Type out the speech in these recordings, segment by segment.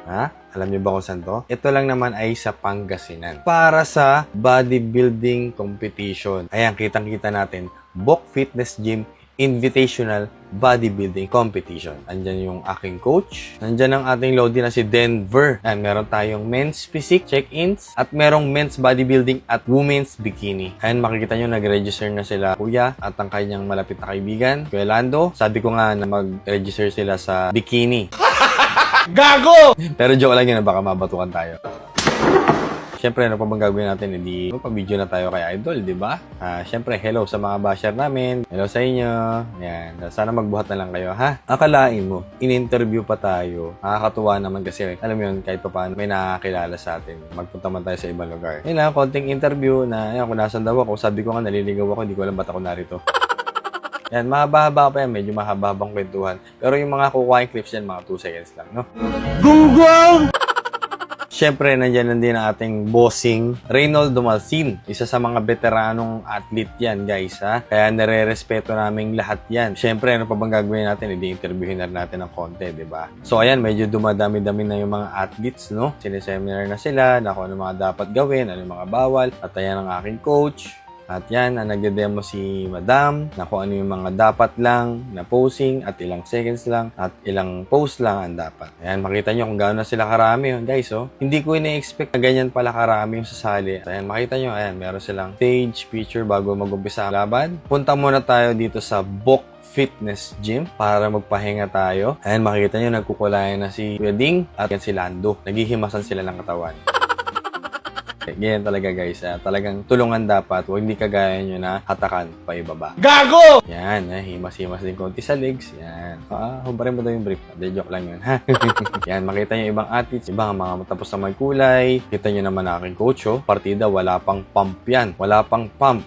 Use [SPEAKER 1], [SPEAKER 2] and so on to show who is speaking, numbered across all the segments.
[SPEAKER 1] Ha? Alam niyo ba kung saan to? Ito lang naman ay sa Pangasinan. Para sa bodybuilding competition. Ayan, kitang-kita natin. Bok Fitness Gym Invitational Bodybuilding Competition. Andyan yung aking coach. Nandyan ang ating Lodi na si Denver. Ayan, meron tayong men's physique check-ins at merong men's bodybuilding at women's bikini. Ayan, makikita nyo, nag-register na sila kuya at ang kanyang malapit na kaibigan, Kuya Lando. Sabi ko nga na mag-register sila sa bikini. Gago! Pero joke lang yun, baka mabatukan tayo. Siyempre, ano pa bang gagawin natin? Hindi magpa-video na tayo kay Idol, di ba? Siyempre, hello sa mga basher namin. Hello sa inyo. Yan. Sana magbuhat na lang kayo, ha? Akalain mo, in-interview pa tayo. Nakakatuwa naman kasi, alam mo yun, kahit pa paano may nakakilala sa atin. Magpunta man tayo sa ibang lugar. Yun lang, konting interview na, yan, kung nasan daw ako, sabi ko nga, naliligaw ako, hindi ko alam ba't ako narito. Yan, mahaba-haba pa yan. Medyo mahaba-habang kwentuhan. Pero yung mga kukuha clips yan, mga 2 seconds lang, no? Gunggong! Siyempre, nandiyan din ang ating bossing, Reynoldo Malsin. Isa sa mga veteranong athlete yan, guys, ha? Kaya nare-respeto naming lahat yan. Siyempre, ano pa bang gagawin natin? Hindi interviewin na natin ng konti, di ba? So, ayan, medyo dumadami-dami na yung mga athletes, no? Sineseminar na sila, na kung ano mga dapat gawin, ano mga bawal. At ayan ang aking coach. At yan, nagde-demo si Madam na kung ano yung mga dapat lang na posing at ilang seconds lang at ilang post lang ang dapat. Ayan, makita nyo kung gaano na sila karami yun, guys, oh. Hindi ko ina-expect na ganyan pala karami yung sasali. Ayan, makita nyo, ayan, meron silang stage picture bago mag-umpisa ang laban. Punta muna tayo dito sa Bok Fitness Gym para magpahinga tayo. Ayan, makikita nyo, nagkukulayan na si Wedding at yan si Lando. Naghihimasan sila ng katawan. Ganyan talaga, guys. Talagang tulungan dapat. Huwag hindi kagaya nyo na hatakan pa ibaba. Gago! Yan. Himas-himas din konti sa legs. Yan. Hubarin mo daw yung brief. De, joke lang yun. Yan. Makita nyo ibang athletes. Ibang mga matapos na magkulay. Kita nyo naman aking coach. Partida, wala pang pump yan. Wala pang pump.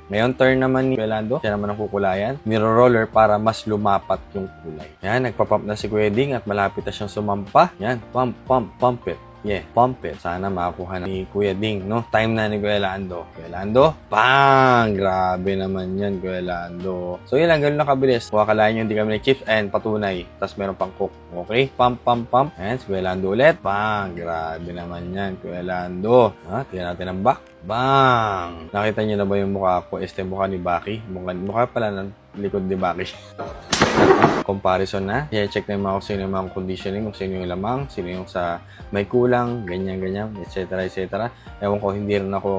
[SPEAKER 1] Ngayon, turn naman ni Lando. Siya naman ang kukulayan. Niro-roller para mas lumapat yung kulay. Yan. Nagpa-pump na si Wedding at malapit na siyang sumampa. Yan. Pump, pump, pump it. Yeah, pump it. Sana makakuha ni Kuya Ding, no? Time na ni Kuya Lando. Kuya Lando, bang! Grabe naman yan, Kuya Lando. So, yun lang, ganun lang kabilis. Kuha ka lang yun, hindi kami nag-chips and patunay. Tapos meron pang cook. Okay? Pump, pump, pump. Ayan, si Kuya Lando ulit. Bang! Grabe naman yan, Kuya Lando. Tingnan natin ang back. Bang! Nakita niyo na ba yung mukha ko? Mukha ni Baki. Mukha pala ng likod ni Baki. Comparison na. I-check na yung mga kung sino yung mga conditioning, kung sino yung lamang, sino yung sa may kulang, ganyan, etc. etc. Ewan ko, hindi rin ako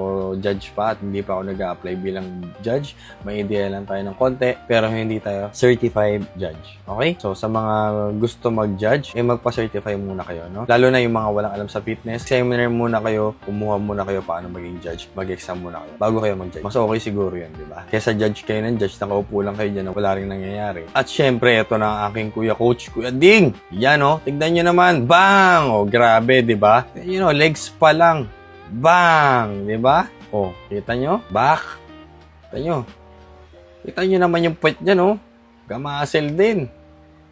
[SPEAKER 1] judge pa at hindi pa ako nag-a-apply bilang judge. May idea lang tayo ng konti, pero hindi tayo certified judge. Okay? So, sa mga gusto mag-judge, magpa-certify muna kayo, no? Lalo na yung mga walang alam sa fitness. Seminar muna kayo, kumuha muna kayo paano maging judge. Mag-exam muna kayo bago kayo mag-judge. Mas okay siguro yun, di ba? Kesa judge kayo ng judge, nakaupo lang kayo dyan na wala rin nangyayari. At syempre, ito na ang aking kuya coach, Kuya Ding. Yan, oh. Tignan nyo naman. Bang! Oh, grabe, di ba? You know, legs pa lang. Bang! Di ba? Oh, kita nyo? Back. Kita nyo. Kita nyo naman yung puwet dyan, oh. Gamasel din.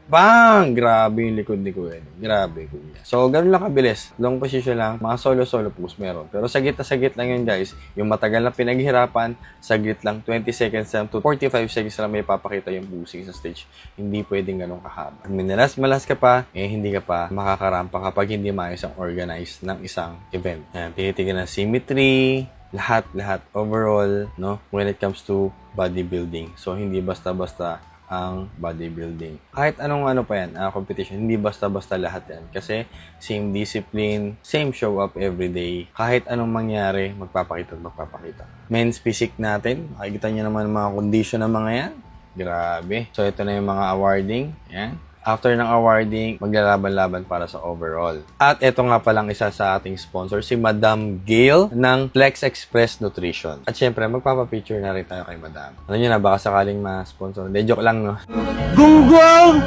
[SPEAKER 1] Bang! Grabe yung likod ni Kuya. Grabe, Kuya. So, ganun lang kabilis. Long position lang. Mga solo-solo pose meron. Pero sagit na sagit lang yun, guys. Yung matagal na pinaghirapan, saglit lang. 20 seconds lang to 45 seconds lang may papakita yung posing sa stage. Hindi pwedeng ganun kahaba. Malas ka pa, hindi ka pa makakarampa kapag hindi maayos ang organize ng isang event. Yan, tinitignan ng symmetry, lahat, overall, no? When it comes to bodybuilding. So, hindi basta-basta ang bodybuilding. Kahit anong pa yan, competition, hindi basta-basta lahat yan. Kasi same discipline, same show up every day. Kahit anong mangyari, magpapakita. Men's physique natin, makikita nyo naman mga condition ng mga yan. Grabe. So, ito na yung mga awarding. Yan. After ng awarding, maglalaban-laban para sa overall. At ito nga palang isa sa ating sponsor, si Madam Gail ng Flex Express Nutrition. At syempre, magpapapicture na rin tayo kay Madam. Ano nyo na, baka sakaling ma-sponsor. Hindi, joke lang, no? Gunggong!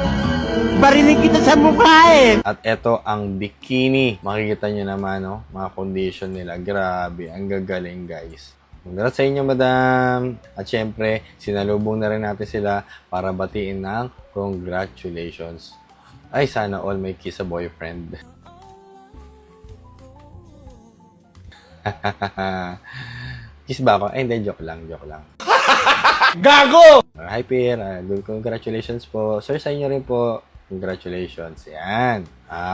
[SPEAKER 1] Barinig kita sa mukha eh! At ito ang bikini. Makikita nyo naman, no? Mga condition nila. Grabe, ang gagaling, guys. Congrats sa inyo, Madam! At syempre, sinalubong na rin natin sila para batiin ng congratulations. Ay, sana all may kiss sa boyfriend. Kiss ba ako? Ay, hindi, joke lang. Gago! Hi, Pierre. Good congratulations po. Sir, sa inyo rin po. Congratulations. Yan.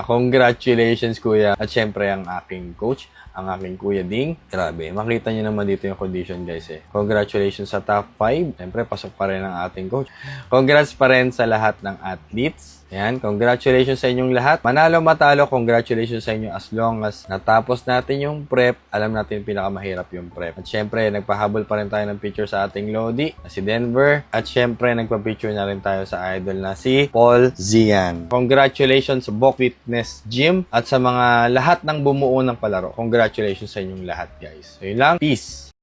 [SPEAKER 1] Congratulations, kuya. At syempre, ang aking coach, ang aking kuya Ding. Grabe, makita nyo naman dito yung condition, guys. Congratulations sa top 5. Syempre, pasok pa rin ang ating coach. Congrats pa rin sa lahat ng athletes. Ayan, congratulations sa inyong lahat. Manalo, matalo, congratulations sa inyo as long as natapos natin yung prep. Alam natin pinakamahirap yung prep. At syempre, nagpahabol pa rin tayo ng picture sa ating Lodi, na si Denver. At syempre, nagpa-picture na rin tayo sa idol na si Paul Zian. Congratulations sa Bok Fitness Gym at sa mga lahat ng bumuo ng palaro. Congratulations sa inyong lahat, guys. So, yun lang. Peace!